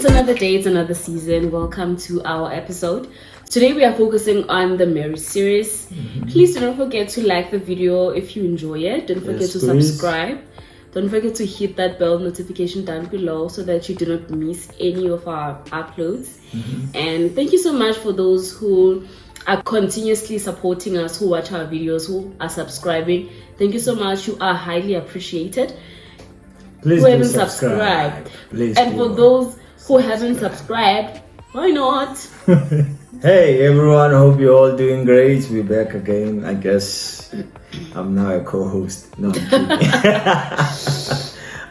another day, it's another season. Welcome to our episode. Today we are focusing on the marriage series. Please do not forget to like the video if you enjoy it. Don't forget to subscribe. Don't forget to hit that bell notification down below so that you do not miss any of our uploads. And thank you so much for those who are continuously supporting us, who watch our videos, who are subscribing. Thank you so much. You are highly appreciated. Please who haven't subscribed. And for those who haven't subscribed, why not? Hey everyone, hope you're all doing great. We're back again. I guess I'm now a co-host. No,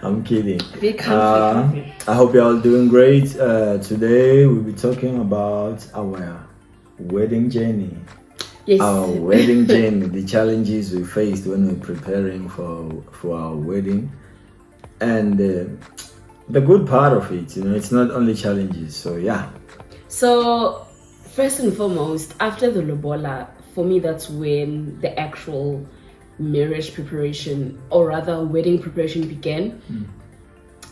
I'm kidding. I'm kidding. I hope you're all doing great. Today we'll be talking about our wedding journey. Yes. Our wedding journey, the challenges we faced when we're preparing for our wedding. And the good part of it, it's not only challenges. So yeah. So first and foremost, after the lobola, for me, that's when the actual marriage preparation, or rather wedding preparation, began.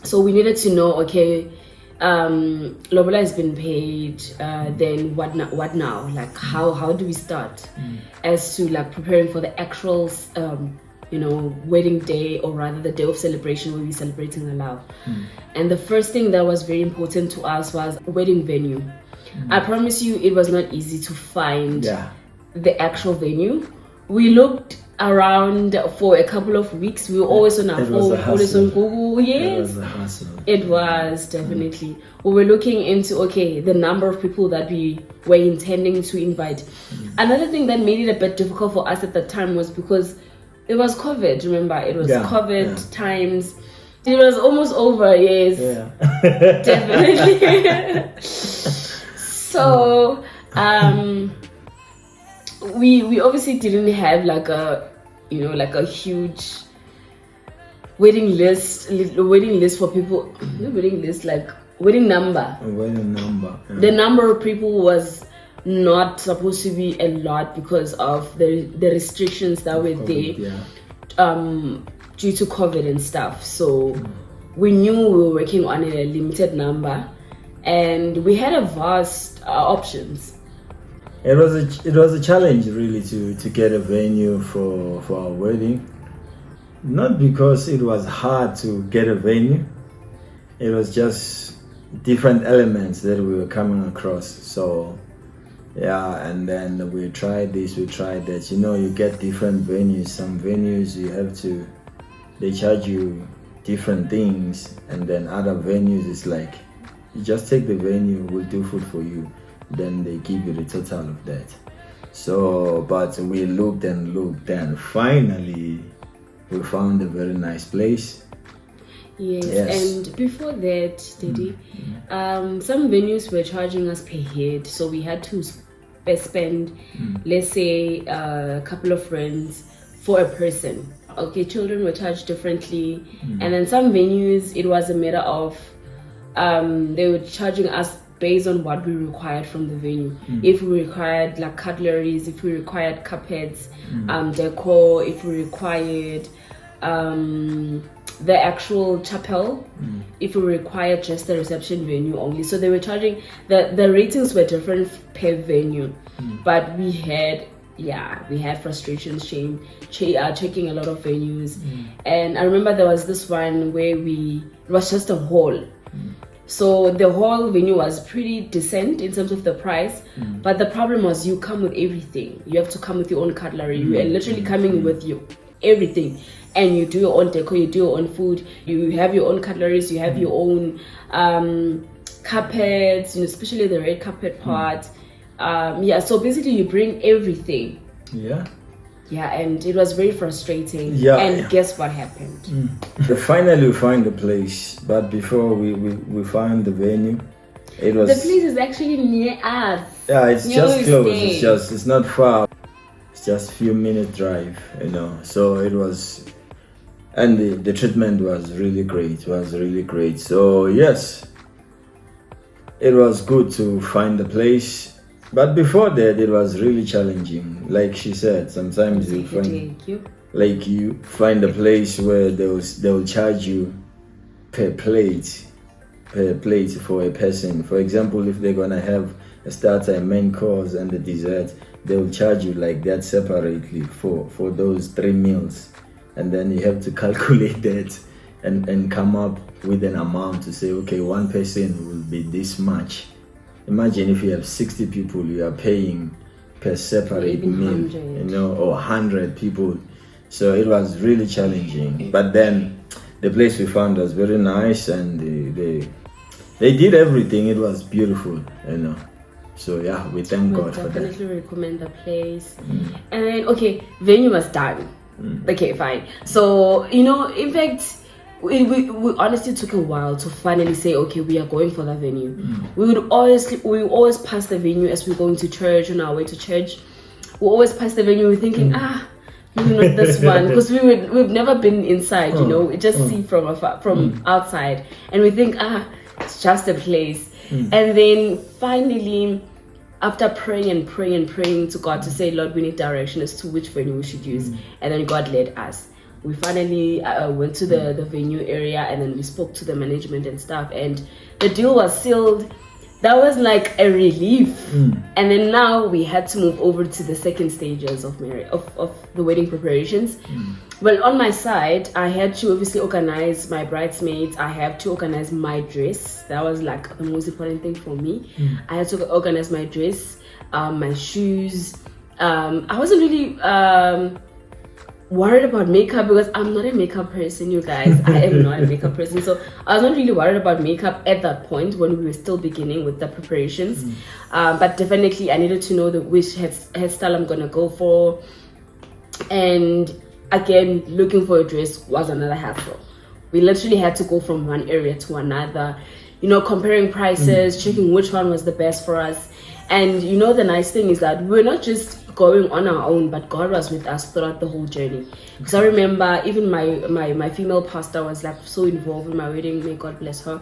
So we needed to know, okay, lobola has been paid, then what now? Like how do we start as to like preparing for the actual wedding day, or rather the day of celebration where we're celebrating our love. And the first thing that was very important to us was wedding venue. I promise you, it was not easy to find the actual venue. We looked around for a couple of weeks. We were always on our phone, always on Google. Yes, it was definitely. We were looking into the number of people that we were intending to invite. Another thing that made it a bit difficult for us at the time was because it was COVID. Remember, it was COVID times. It was almost over. Yes, definitely. So we obviously didn't have like a huge wedding list for people. Not wedding list, like wedding number. A wedding number. Yeah. The number of people was not supposed to be a lot because of the restrictions that were there due to COVID and stuff. So we knew we were working on a limited number, and we had a vast options. It was a challenge really to get a venue for our wedding. Not because it was hard to get a venue. It was just different elements that we were coming across. So and then we tried this, we tried that. You get different venues. Some venues they charge you different things, and then other venues it's like, you just take the venue, we'll do food for you. Then they give you the total of that. So, but we looked and finally we found a very nice place. Yes. And before that, Daddy, some venues were charging us per head, so we had to spend, let's say, a couple of rands for a person. Okay, children were charged differently, and then some venues it was a matter of they were charging us based on what we required from the venue. If we required like cutleries, if we required carpets, decor, if we required the actual chapel, if we required just the reception venue only. So they were charging, the ratings were different per venue, but we had frustrations checking a lot of venues. And I remember there was this one where it was just a hall. So the whole venue was pretty decent in terms of the price, but the problem was you come with everything. You have to come with your own cutlery. You are literally coming with everything, and you do your own decor, you do your own food, you have your own cutleries, you have your own carpets, especially the red carpet part. So basically you bring everything. And it was very frustrating. Guess what happened? Finally we find the place, but before we found the venue, the place is actually near us. It's just close. It's not far. It's just a few minute drive, So it was, and the treatment was really great. So yes, it was good to find the place. But before that, it was really challenging. Like she said, sometimes you find a place where they will charge you per plate, per plate for a person. For example, if they're gonna have a starter, a main course, and a dessert, they will charge you like that separately for those 3 meals, and then you have to calculate that and come up with an amount to say, okay, one person will be this much. Imagine if you have 60 people, you are paying per separate meal, 100. or 100 people. So it was really challenging. But then the place we found was very nice, and they did everything. It was beautiful, So yeah, we thank God for that. Definitely recommend the place. And then venue was done. Okay, fine. So in fact, we honestly took a while to finally say, okay, we are going for that venue. We would always pass the venue as we're going to church, on our way to church. We always pass the venue. We're thinking, maybe not this one, because we've never been inside. We just see from afar, from outside, and we think, it's just a place. And then finally, after praying and praying and praying to God to say, Lord, we need direction as to which venue we should use, and then God led us. We finally went to the venue area, and then we spoke to the management and stuff, and the deal was sealed. That was like a relief. And then now we had to move over to the second stages of the wedding preparations. Well, on my side, I had to obviously organize my bridesmaids. I have to organize my dress. That was like the most important thing for me. I had to organize my dress, my shoes. I wasn't really worried about makeup because I'm not a makeup person, you guys. I am not a makeup person, so I was not really worried about makeup at that point when we were still beginning with the preparations. But definitely I needed to know which hairstyle I'm gonna go for, and again, looking for a dress was another hassle. We literally had to go from one area to another, comparing prices, checking which one was the best for us. And the nice thing is that we're not just going on our own, but God was with us throughout the whole journey. Because I remember even my female pastor was like so involved in my wedding. May God bless her.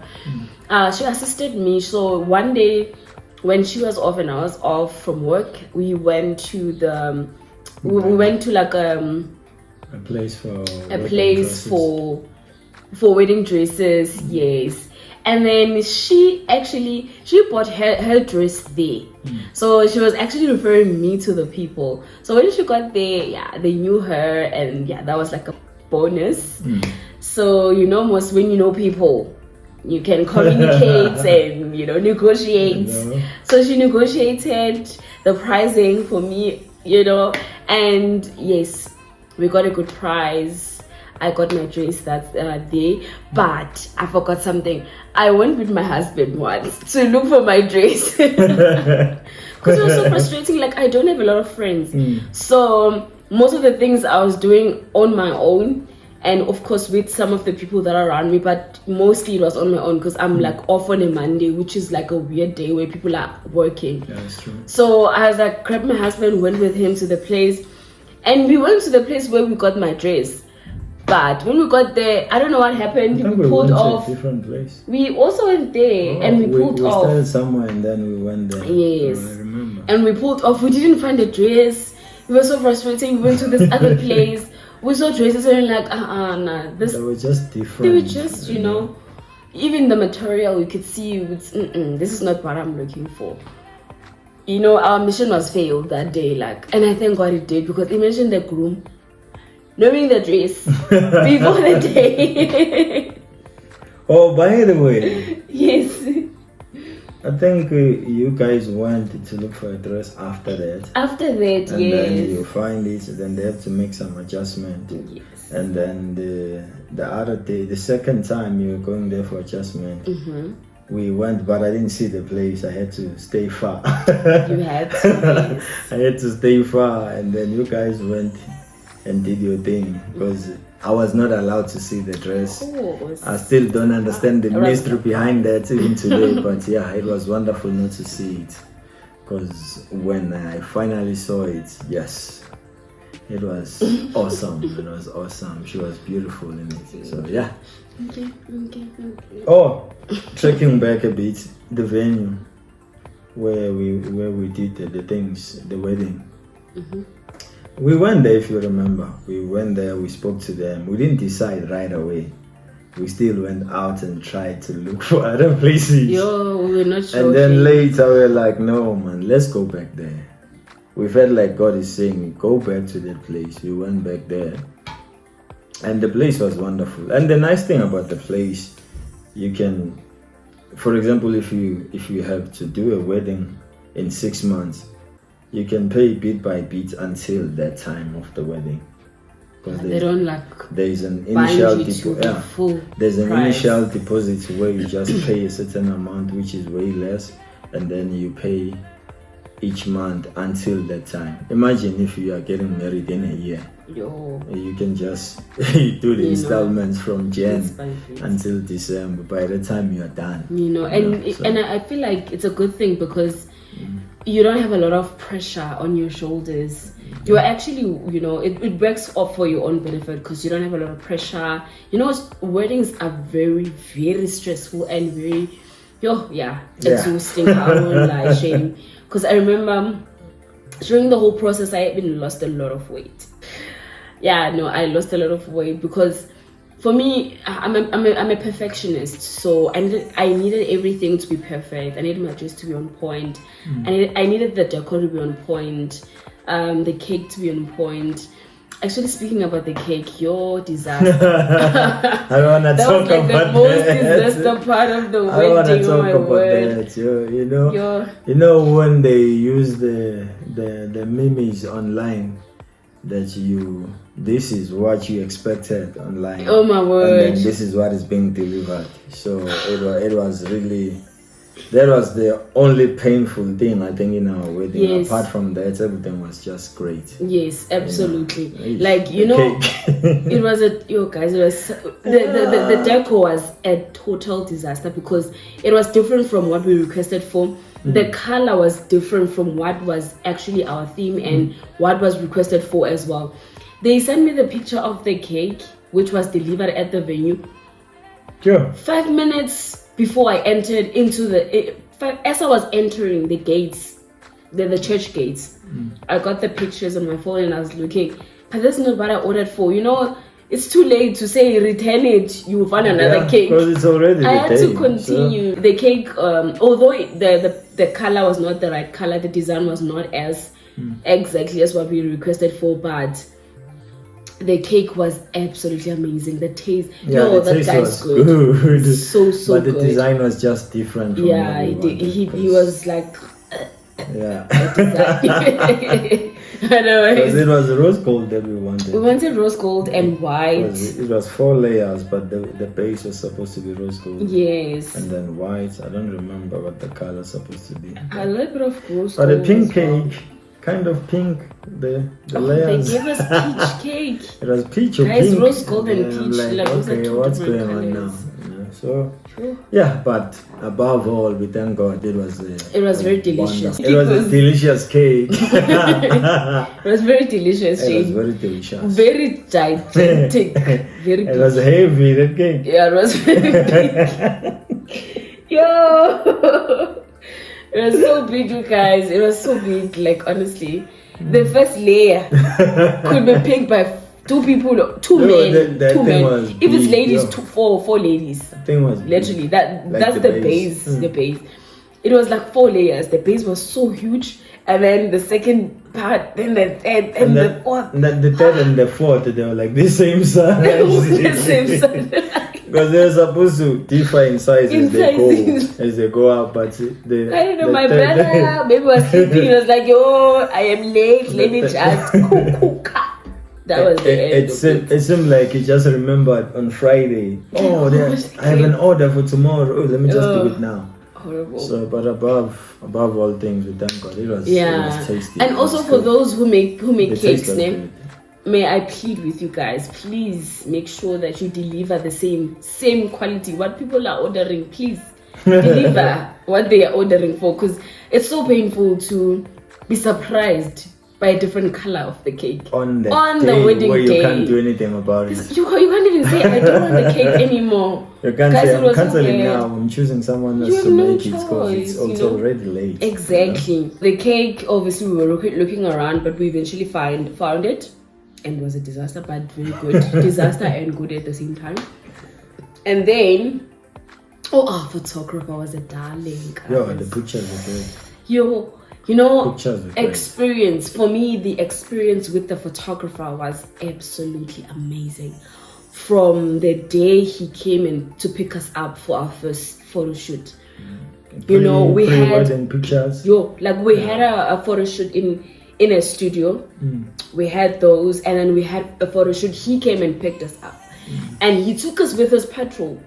She assisted me. So one day when she was off and I was off from work, we went to like a place for wedding dresses. Yes. And then she bought her dress there. So she was actually referring me to the people. So when she got there, they knew her, and that was like a bonus. So most when you know people, you can communicate and negotiate. So she negotiated the pricing for me, and yes, we got a good price. I got my dress that day, but I forgot something. I went with my husband once to look for my dress because it was so frustrating. Like, I don't have a lot of friends, so most of the things I was doing on my own, and of course with some of the people that are around me, but mostly it was on my own because I'm like off on a Monday, which is like a weird day where people are working. Yeah, that's true. So I was like, grabbed my husband, went with him to the place, and we went to the place where we got my dress. But when we got there, I don't know what happened. We pulled off. To a different place. We also went there and we pulled off. We started somewhere and then we went there. Yes. I remember. And we pulled off. We didn't find a dress. We were so frustrated. We went to this other place. We saw dresses and we were like, nah. They were just different. They were just, even the material, you could see, this is not what I'm looking for. Our mission was failed that day. And I thank God it did, because imagine the groom knowing the dress before the day. Oh, by the way. Yes. I think you guys went to look for a dress after that. After that, and yes. And then you find it, then they have to make some adjustment. Yes. And then the other day, the second time you were going there for adjustment, we went, but I didn't see the place. I had to stay far. You had to. Yes. I had to stay far, and then you guys went and did your thing, because I was not allowed to see the dress. I still don't understand the mystery behind that even today, but it was wonderful not to see it, because when I finally saw it, yes, it was awesome. It was awesome. She was beautiful in it. So Okay. Oh, tracking back a bit, the venue where we did the wedding. We went there, if you remember. We went there, we spoke to them. We didn't decide right away. we still went out and tried to look for other places. Yo, we were not sure. And then later we were like, no man, let's go back there. We felt like God is saying, go back to that place. We went back there. And the place was wonderful. And the nice thing about the place, you can, for example, if you have to do a wedding in 6 months, you can pay bit by bit until that time of the wedding. Because they don't like there's an initial there's an price. Initial deposit where you just pay a certain amount, which is way less, and then you pay each month until that time. Imagine if you are getting married in a year. Yo. You can just do the installments from Jan until December. By the time you are done, and I feel like it's a good thing because you don't have a lot of pressure on your shoulders. You are actually, it works off for your own benefit because you don't have a lot of pressure. Weddings are very, very stressful and very, exhausting. I won't lie, shame. Because I remember during the whole process, I even lost a lot of weight. I lost a lot of weight because for me, I'm a perfectionist, so I needed everything to be perfect. I needed my dress to be on point. I needed the decor to be on point, the cake to be on point. Actually, speaking about the cake, your disaster. I want to talk about that. That was like the most disaster part of the wedding. I want to talk about that. You know when they use the memes online, that this is what you expected online. Oh my word! And then this is what is being delivered. So it was really. That was the only painful thing I think in our wedding. Yes. Apart from that, everything was just great. Yes, absolutely. Cake. It was the decor was a total disaster because it was different from what we requested for. The color was different from what was actually our theme and what was requested for as well. They sent me the picture of the cake, which was delivered at the venue. Sure. 5 minutes before I entered into as I was entering the gates, the church gates, I got the pictures on my phone and I was looking, but that's not what I ordered for. It's too late to say return it. You will find another cake. Because it's already. I had to continue. So. The cake, although the color was not the right color, the design was not as exactly as what we requested for, but the cake was absolutely amazing. The taste, the taste was good. So but the good. Design was just different. From He was like. Yeah. Because it was rose gold that we wanted. We wanted rose gold and white. It was 4 layers, but the base was supposed to be rose gold. Yes. And then white. I don't remember what the color is supposed to be. A little bit of rose gold. But a pink cake. Kind of pink, the layers. They gave us peach cake. It was peach or pink. Rose gold and peach. Okay, what's going on now? But above all, we thank God it was very delicious. It was a delicious cake. It was very delicious. It was very delicious. Very gigantic. Very big. It was heavy, that cake. Yeah, it was very big. Yo! It was so big, you guys. It was so big. Like, honestly, the first layer could be picked by 2 people, 2 men. Two men. If it's ladies, 4 ladies. The thing was literally that's the base. The base. It was like 4 layers. The base was so huge, and then the second part, then the third, and the fourth. The third and the fourth, they were like the same size. The same size. Because they're supposed to differ in size as they go up, but I don't know, my brother maybe was sleeping, he was like, yo, I am late, let me just cook. That was the end. It seemed like he just remembered on Friday. I have an order for tomorrow. Let me just do it now. Horrible. So, but above all things, we thank God. It was tasty. And also for those who make cakes, may I plead with you guys, please make sure that you deliver the same quality. What people are ordering, please deliver what they are ordering for, because it's so painful to be surprised by a different color of the cake on the wedding where you day. Can't do anything about it. You can't even say I don't want the cake anymore. You can't say I'm canceling now. I'm choosing someone else to make it because it's already late. Exactly. The cake, obviously, we were looking around, but we eventually found it. And it was a disaster, but very good. Disaster and good at the same time. And then, our photographer was a darling, guys. Yo, the pictures were great. Yo, you know, Pictures were great. experience. For me, the experience with the photographer was absolutely amazing. From the day he came in to pick us up for our first photo shoot. You know, we had pictures. We had a photo shoot in a studio. We had those, and then we had a photo shoot. He came and picked us up, and he took us with his patrol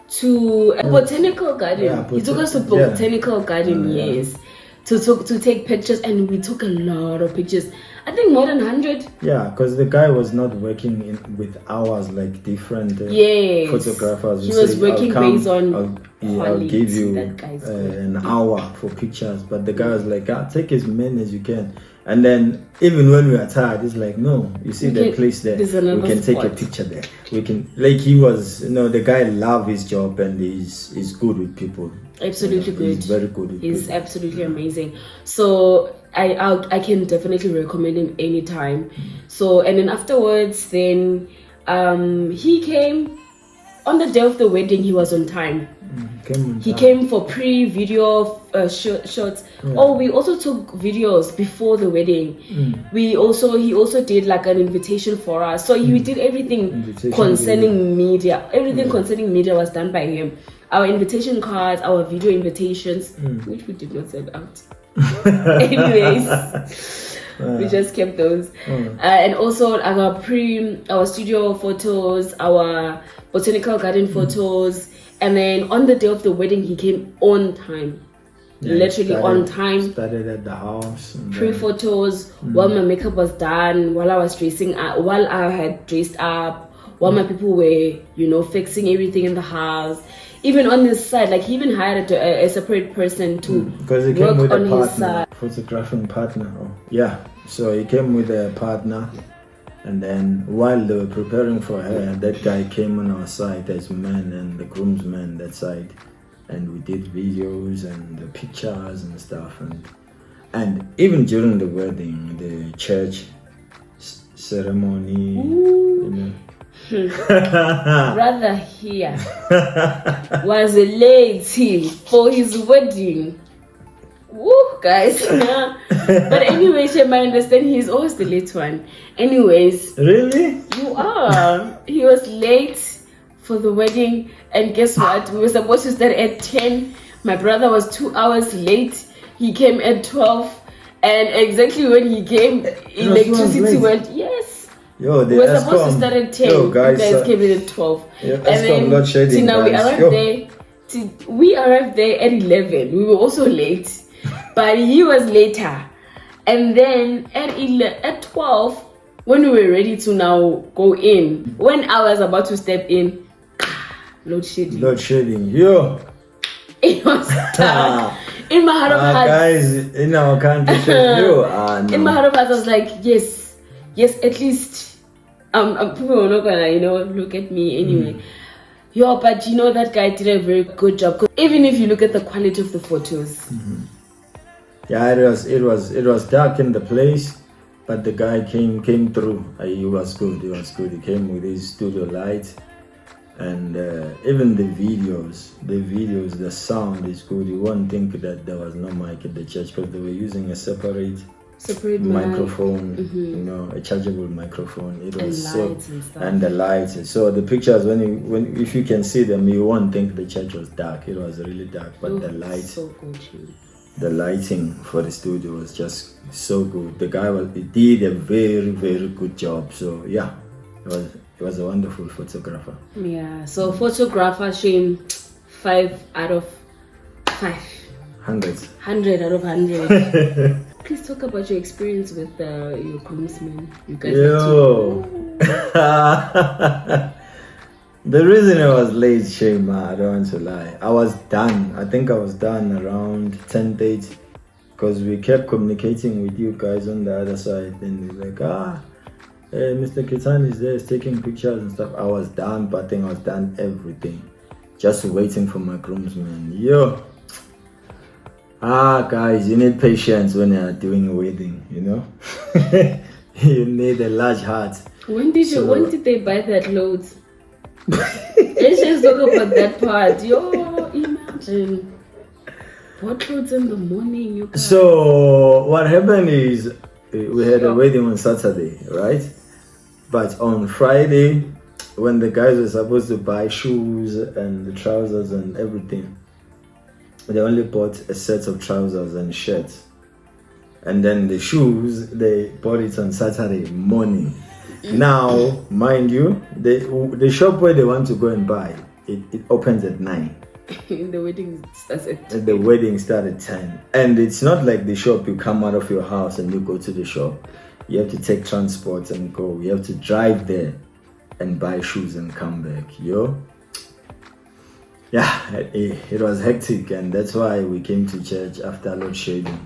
to a botanical garden. He took us to botanical garden, yes, to take pictures, and we took a lot of pictures. I think more than 100. Yeah, because the guy was not working with hours like different photographers. He was working based on quality. I'll give you that guy's good. an hour for pictures, but the guy was like, take as many as you can. And then even when we are tired, it's like, no, you see the place there, we can take a picture there. We can, like, he was, the guy loved his job, and he's good with people. Absolutely good. He's very good with people. He's absolutely amazing. So I can definitely recommend him anytime. So, and then afterwards, then he came on the day of the wedding. He was on time. He came for pre-video shots. We also took videos before the wedding. He also did like an invitation for us. So he did everything concerning media. Everything concerning media was done by him. Our invitation cards, our video invitations, which we did not send out. Anyways, we just kept those. And also our studio photos, our botanical garden photos. And then on the day of the wedding, he came on time. Literally on time. Started at the house. Pre-photos, while my makeup was done, while I was dressing up, while I had dressed up, while my people were, fixing everything in the house. Even on his side, like he even hired a separate person to because he came work with on a partner, his side. photographing partner. So he came with a partner. And then while they were preparing for her, that guy came on our side as man and the groomsman that side, and we did videos and the pictures and stuff, and even during the wedding, the church ceremony, Brother here was late for his wedding. Woo, guys. But anyway, Shem, I understand he's always the late one. Anyways. Really? You are. He was late for the wedding. And guess what? We were supposed to start at 10. My brother was 2 hours late. He came at 12. And exactly when he came, electricity went, yes. Yo, we were supposed to start at 10. Yo, guys, you guys came in at 12. Yeah, and then, not shading, now we arrived there. We arrived there at 11. We were also late. But he was later. And then at 12, when we were ready to now go in, when I was about to step in, load shedding. Load shedding, yo. It was stuck. In my heart of hearts. Guys, in our country, no. In my heart of hearts, I was like, yes, at least people are not gonna, look at me anyway. Yo, but that guy did a very good job. Even if you look at the quality of the photos. Yeah, it was dark in the place, but the guy came through. He was good. He came with his studio light, and even the videos, the sound is good. You won't think that there was no mic at the church because they were using a separate microphone, a chargeable microphone. It was and the lights. So the pictures, when if you can see them, you won't think the church was dark. It was really dark, but the lights. So good. The lighting for the studio was just so good. The guy did a very, very good job. So yeah, he was a wonderful photographer. Yeah. So photographer, Shane, 5 out of 5. 100 out of 100. Please talk about your experience with your groomsmen. You guys. The reason I was late, Shema, I don't want to lie. I was done. I think I was done around 10:30 because we kept communicating with you guys on the other side. And we're like, Mr. Kitan is there, he's taking pictures and stuff. I was done, but I think I was done everything. Just waiting for my groomsmen. Yo. Guys, you need patience when you're doing a wedding, You need a large heart. When did they buy that load? Let's just talk about that part. Yo, imagine. What clothes in the morning, you guys? So what happened is we had a wedding on Saturday, right? But on Friday, when the guys were supposed to buy shoes and the trousers and everything, they only bought a set of trousers and shirts. And then the shoes, they bought it on Saturday morning. Now, mind you, the shop where they want to go and buy, it opens at 9. The wedding starts at 10. The wedding started at 10. And it's not like the shop, you come out of your house and you go to the shop. You have to take transport and go. You have to drive there and buy shoes and come back. Yeah, it was hectic, and that's why we came to church after load shedding.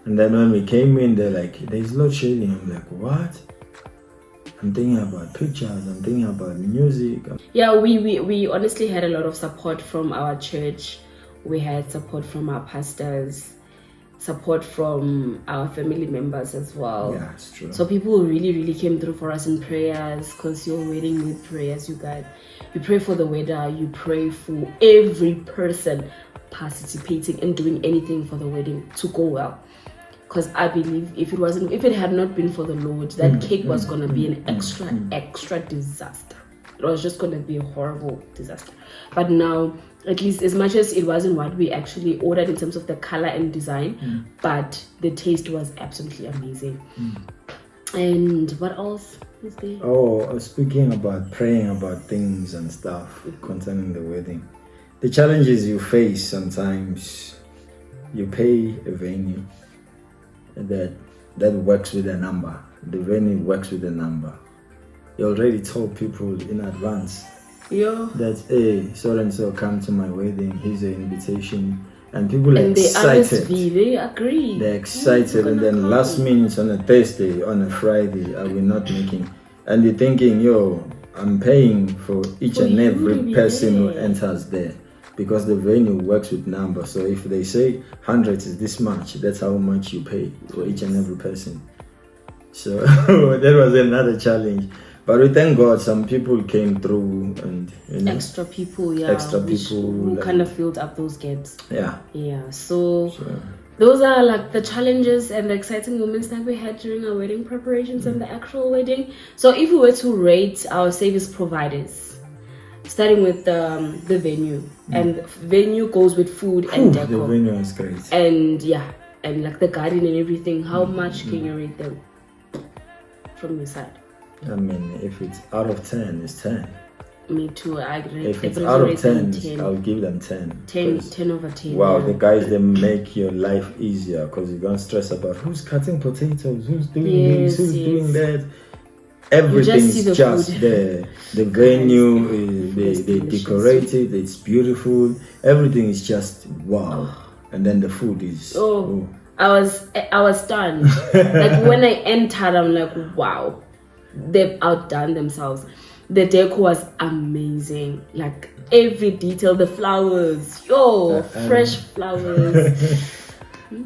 And then when we came in, they're like, there's load shedding. I'm like, what? I'm thinking about pictures, I'm thinking about music. Yeah, we honestly had a lot of support from our church. We had support from our pastors, support from our family members as well. Yeah, it's true. So people really came through for us in prayers, because your wedding with prayers, you guys. You pray for the weather, you pray for every person participating and doing anything for the wedding to go well. Because I believe if it had not been for the Lord, that cake was gonna be an extra disaster. It was just gonna be a horrible disaster. But now, at least as much as it wasn't what we actually ordered in terms of the color and design, but the taste was absolutely amazing. And what else is there? Oh, speaking about praying about things and stuff concerning the wedding, the challenges you face sometimes, you pay a venue that works with a number. The venue works with a number. You already told people in advance that, hey, so and so come to my wedding, here's an invitation, and people are excited. They agree. They're excited, and then last minute on a Thursday, on a Friday, are we not making? And you're thinking, I'm paying for each and every person who enters there. Because the venue works with numbers. So if they say 100 is this much, that's how much you pay for each and every person. So that was another challenge. But we thank God some people came through and extra people who like, kind of filled up those gaps. Yeah. So those are like the challenges and the exciting moments that we had during our wedding preparations and the actual wedding. So if we were to rate our service providers, starting with the venue, and venue goes with food and decor. The venue is great. And like the garden and everything. How much can you rate them from your side? I mean, if it's out of 10, it's 10. Me too. If it's out of 10, I'll give them 10. 10 over 10. Wow, the guys, they make your life easier because you don't stress about who's cutting potatoes, who's doing this, who's doing that. Everything's just there. The venue, they decorate it, it's beautiful. Everything is just wow. And then the food is I was stunned. Like when I entered, I'm like, wow, they've outdone themselves. The decor was amazing. Like every detail, the flowers, fresh flowers.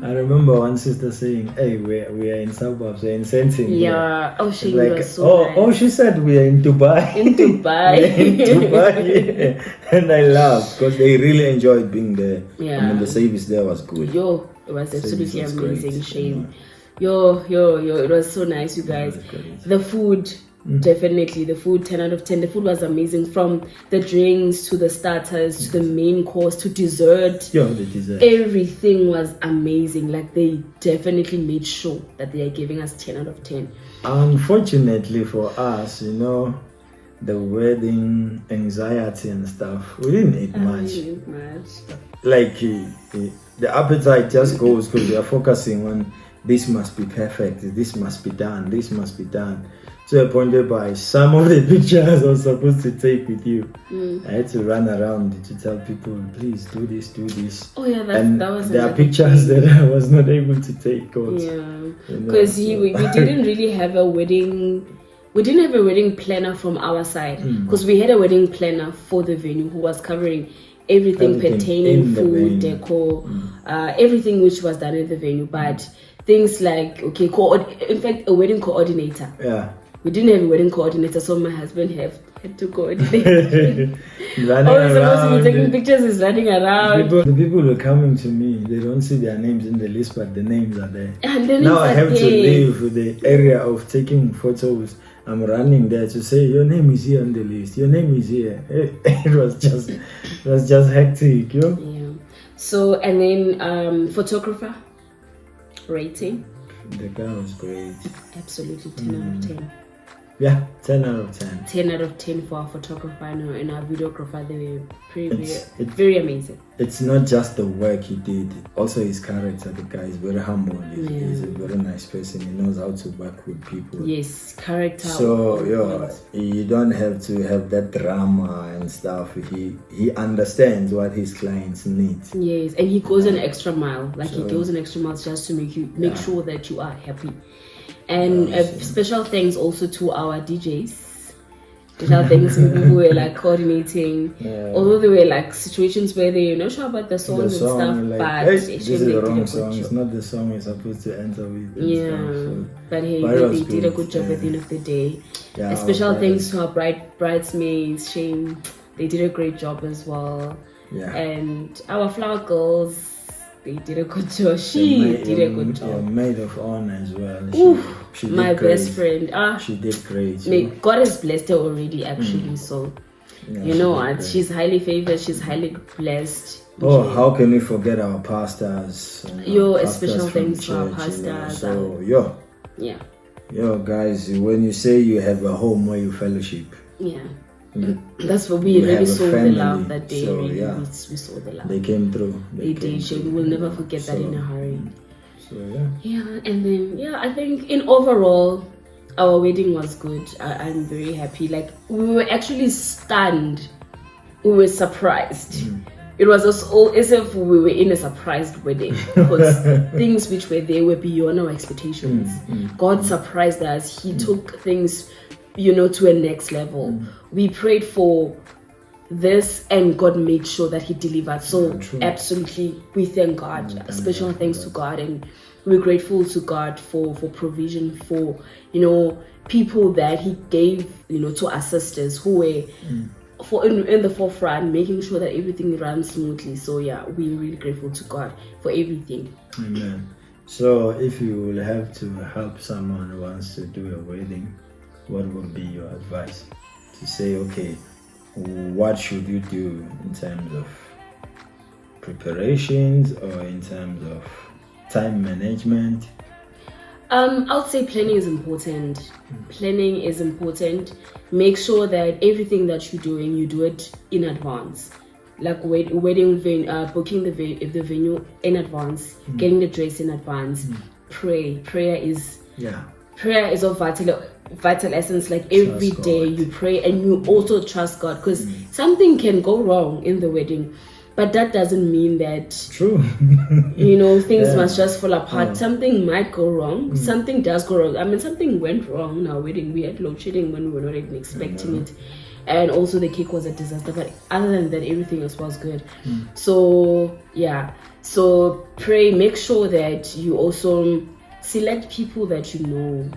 I remember one sister saying, hey, we are in suburbs, we're in Sentin. Yeah. Oh, she like, was so nice. She said we are in Dubai. In Dubai. In Dubai, yeah. And I laughed because they really enjoyed being there. Yeah. I mean, the service there was good. It was absolutely amazing. Shame. It was so nice, you guys. The food. Definitely the food, 10 out of 10. The food was amazing, from the drinks to the starters to the main course to dessert. The dessert, everything was amazing. Like they definitely made sure that they are giving us 10 out of 10. Unfortunately for us, the wedding anxiety and stuff, we didn't eat much. Like the appetite just goes because we are focusing on this must be perfect, this must be done, to a point whereby some of the pictures I was supposed to take with you, I had to run around to tell people, please do this. Oh yeah, that was. There are pictures that I was not able to take. Because we didn't really have a wedding. We didn't have a wedding planner from our side, because we had a wedding planner for the venue who was covering everything pertaining food, decor, everything which was done at the venue. But things like in fact, a wedding coordinator. Yeah. We didn't have a wedding coordinator, so my husband had to coordinate. Running Oh, he's supposed to be around. taking pictures, he's running around. The people were coming to me. They don't see their names in the list, but the names are there. And then Now I have to there. leave the area of taking photos. I'm running there to say your name is here on the list. Your name is here. It was just hectic, yo. Yeah. So and then photographer rating. The guy was great. Absolutely 10 out of 10. Yeah, 10 out of 10. 10 out of 10 for our photographer and our videographer. They were It's very amazing. It's not just the work he did, also his character. The guy is very humble. He's a very nice person. He knows how to work with people. Yes, character. So you don't have to have that drama and stuff. He understands what his clients need. Yes, and he goes an extra mile. He goes an extra mile just to make sure that you are happy. And special thanks also to our DJs. Special thanks to people who were coordinating. Yeah. Although there were situations where they not sure about the songs and stuff, but hey, this is the wrong song. It's not the song you're supposed to enter with. But hey, they did a good job at the end of the day. A special thanks to our bridesmaids, Shane. They did a great job as well. Yeah. And our flower girls, they did a good job. She did a good job. Your maid of honor as well. She did my great. best friend. She did great. God has blessed her already, actually. So, you know what? She's highly favored. She's highly blessed. Oh, how can we forget our pastors? A special thanks to our pastors. Yo, guys, when you say you have a home where you fellowship. Yeah. That's what we really saw the love that day. So, we saw the love. They came through. They did. We will never forget that in a hurry. So and then I think in overall our wedding was good. I'm very happy. We were actually stunned. We were surprised. It was as if we were in a surprised wedding because things which were there were beyond our expectations. God surprised us. He took things to a next level. We prayed for this and God made sure that he delivered. So absolutely we thank God. Special thanks to God, and we're grateful to God for provision, for people that he gave to our sisters who were in the forefront, making sure that everything runs smoothly. So we're really grateful to God for everything. Amen. So if you will have to help someone who wants to do a wedding, what would be your advice? To say, okay, what should you do in terms of preparations or in terms of time management? I'll say planning is important. Planning is important. Make sure that everything that you're doing, you do it in advance. Wedding venue, booking the venue in advance, getting the dress in advance. Prayer is of vital essence. Every day you pray and you also trust God, because something can go wrong in the wedding, but that doesn't mean that things must just fall apart. Something might go wrong. Something does go wrong. I mean, something went wrong in our wedding. We had load shedding when we were not even expecting it, and also the cake was a disaster, but other than that, everything else was good. So pray, make sure that you also select people that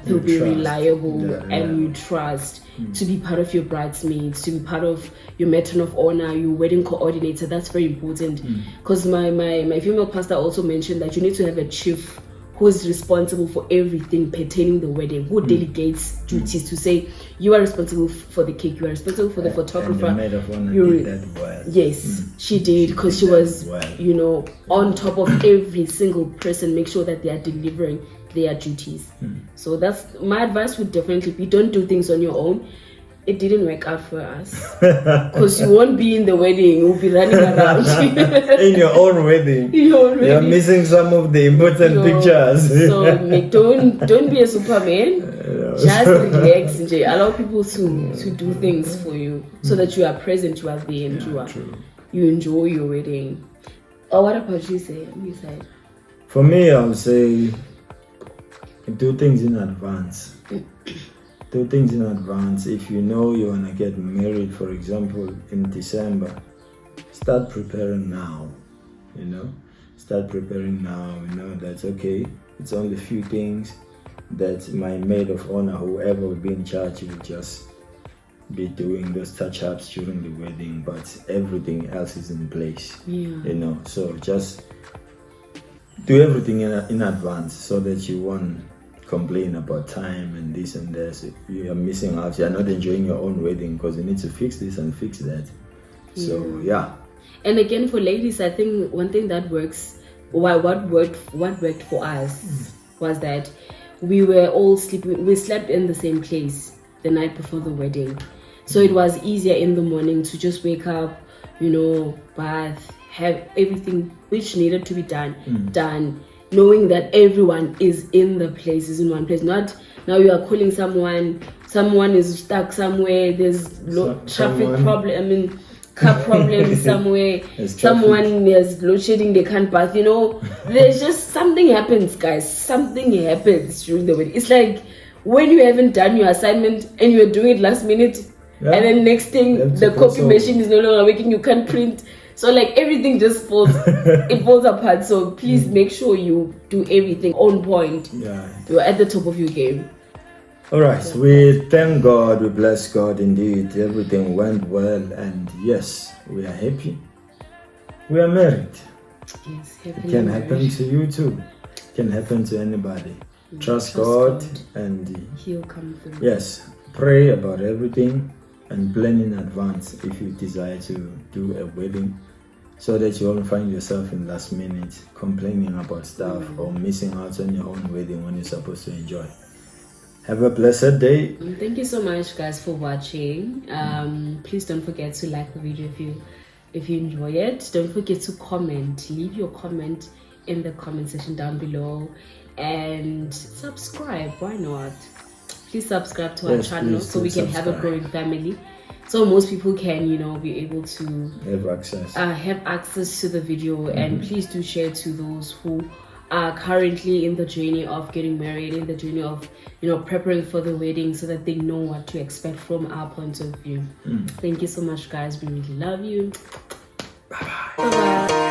they'll be reliable and you trust to be part of your bridesmaids, to be part of your matron of honor, your wedding coordinator. That's very important, because my female pastor also mentioned that you need to have a chief who is responsible for everything pertaining the wedding, who delegates duties to say, you are responsible for the cake, you are responsible for the photographer. And the maid of honor did that well. Yes, she did, because she was on top of every single person, make sure that they are delivering their duties. So that's my advice. Would definitely be, don't do things on your own. It didn't work out for us because you won't be in the wedding, you'll be running around in your own wedding. You're missing some of the important pictures. So don't be a Superman. Just relax and allow people to do things for you, so that you are present, you are there, and you enjoy your wedding. Or what about you said? For me, I would say do things in advance. Do things in advance. If you know you want to get married, for example, in December, start preparing now. Start preparing now. That's okay. It's only a few things. that my maid of honor, whoever will be in charge, will just be doing those touch-ups during the wedding, but everything else is in place. So just do everything in advance so that you won't complain about time and this and that. If you are missing out, you are not enjoying your own wedding because you need to fix this and fix that. So and again, for ladies, I think one thing that works, what worked for us was that we were all sleeping. We slept in the same place the night before the wedding, so it was easier in the morning to just wake up, bath, have everything which needed to be done, knowing that everyone is in the place, is in one place. Not now you are calling someone is stuck somewhere, there's traffic problem, car problem somewhere, someone is load shedding, they can't bath, there's just something happens, guys. Something happens during the wedding. It's like when you haven't done your assignment and you're doing it last minute, and then next thing the copy machine is no longer working, you can't print. So like everything just falls apart. So please make sure you do everything on point. You're at the top of your game. All right, we thank God, we bless God indeed. Everything went well, and yes, we are happy. We are married. Yes, it can happen to you too. It can happen to anybody. Trust God, and He'll come through. Yes, pray about everything and plan in advance if you desire to do a wedding, so that you won't find yourself in last minute complaining about stuff or missing out on your own wedding when you're supposed to enjoy. Have a blessed day. Thank you so much, guys, for watching. Please don't forget to like the video if you enjoy it. Don't forget to comment. Leave your comment in the comment section down below, and subscribe. Why not? Please subscribe to our channel so we can have a growing family. So most people can, be able to have access to the video. And please do share to those who are currently in the journey of getting married, in the journey of preparing for the wedding, so that they know what to expect from our point of view. Thank you so much, guys. We really love you. Bye bye.